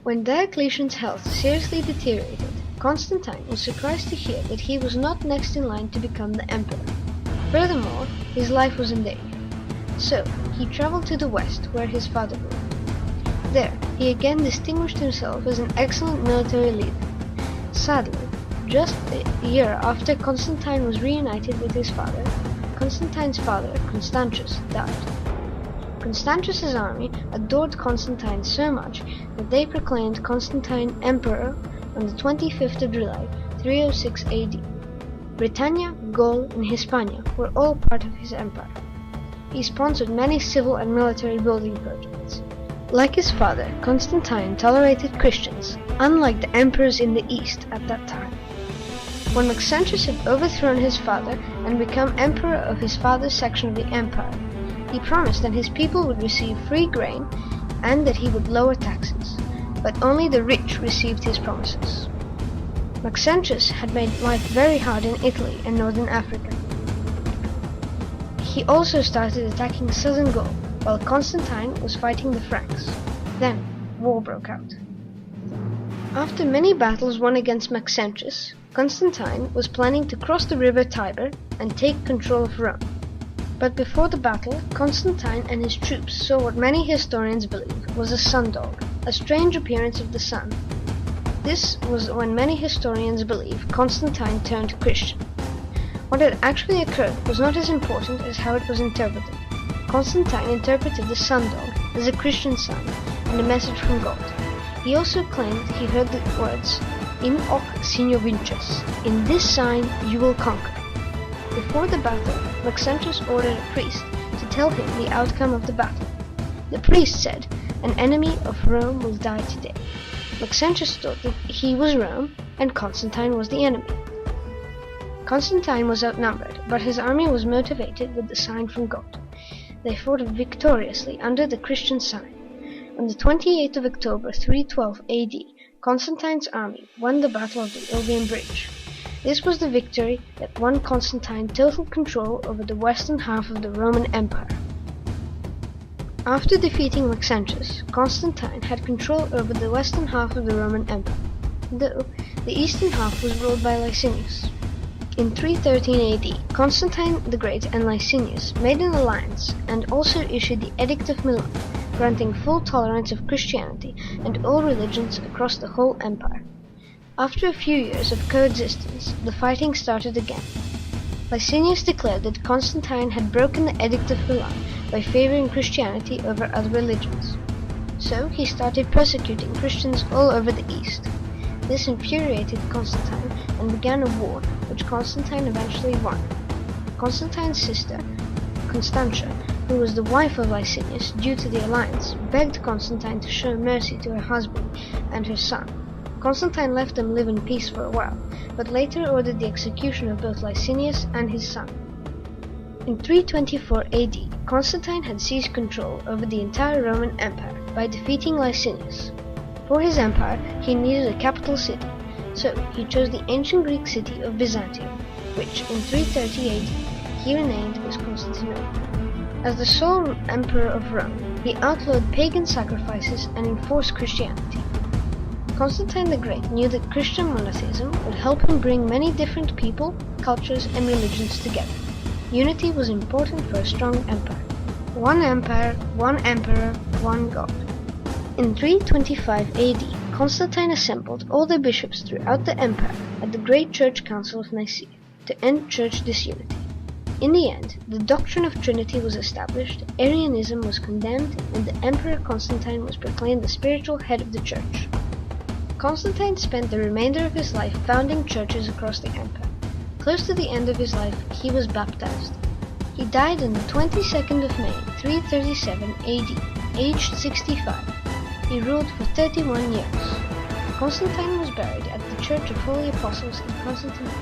When Diocletian's health seriously deteriorated, Constantine was surprised to hear that he was not next in line to become the emperor. Furthermore, his life was in danger. So, he traveled to the west, where his father ruled. There, he again distinguished himself as an excellent military leader. Sadly, just a year after Constantine was reunited with his father, Constantine's father, Constantius, died. Constantius's army adored Constantine so much that they proclaimed Constantine emperor on the 25th of July, 306 AD. Britannia, Gaul, and Hispania were all part of his empire. He sponsored many civil and military building projects. Like his father, Constantine tolerated Christians, unlike the emperors in the East at that time. When Maxentius had overthrown his father and become emperor of his father's section of the empire, he promised that his people would receive free grain and that he would lower taxes, but only the rich received his promises. Maxentius had made life very hard in Italy and northern Africa. He also started attacking southern Gaul, while Constantine was fighting the Franks. Then, war broke out. After many battles won against Maxentius, Constantine was planning to cross the river Tiber and take control of Rome. But before the battle, Constantine and his troops saw what many historians believe was a sundog, a strange appearance of the sun. This was when many historians believe Constantine turned Christian. What had actually occurred was not as important as how it was interpreted. Constantine interpreted the sundog as a Christian sign and a message from God. He also claimed he heard the words, "In hoc signo vinces," in this sign you will conquer. Before the battle, Maxentius ordered a priest to tell him the outcome of the battle. The priest said, "An enemy of Rome will die today." Maxentius thought that he was Rome and Constantine was the enemy. Constantine was outnumbered, but his army was motivated with the sign from God. They fought victoriously under the Christian sign. On the 28th of October 312 AD, Constantine's army won the Battle of the Ilvian Bridge. This was the victory that won Constantine total control over the western half of the Roman Empire. After defeating Maxentius, Constantine had control over the western half of the Roman Empire, though the eastern half was ruled by Licinius. In 313 AD, Constantine the Great and Licinius made an alliance and also issued the Edict of Milan, granting full tolerance of Christianity and all religions across the whole empire. After a few years of coexistence, the fighting started again. Licinius declared that Constantine had broken the Edict of Milan by favoring Christianity over other religions. So he started persecuting Christians all over the east. This infuriated Constantine and began a war, which Constantine eventually won. Constantine's sister, Constantia, who was the wife of Licinius due to the alliance, begged Constantine to show mercy to her husband and her son. Constantine left them live in peace for a while, but later ordered the execution of both Licinius and his son. In 324 AD, Constantine had seized control over the entire Roman Empire by defeating Licinius. For his empire, he needed a capital city, so he chose the ancient Greek city of Byzantium, which in 330 AD he renamed as Constantinople. As the sole emperor of Rome, he outlawed pagan sacrifices and enforced Christianity. Constantine the Great knew that Christian monotheism would help him bring many different people, cultures, and religions together. Unity was important for a strong empire. One empire, one emperor, one God. In 325 AD, Constantine assembled all the bishops throughout the empire at the Great Church Council of Nicaea to end church disunity. In the end, the doctrine of Trinity was established, Arianism was condemned, and the Emperor Constantine was proclaimed the spiritual head of the church. Constantine spent the remainder of his life founding churches across the empire. Close to the end of his life, he was baptized. He died on the 22nd of May, 337 AD, aged 65. He ruled for 31 years. Constantine was buried at the Church of Holy Apostles in Constantinople.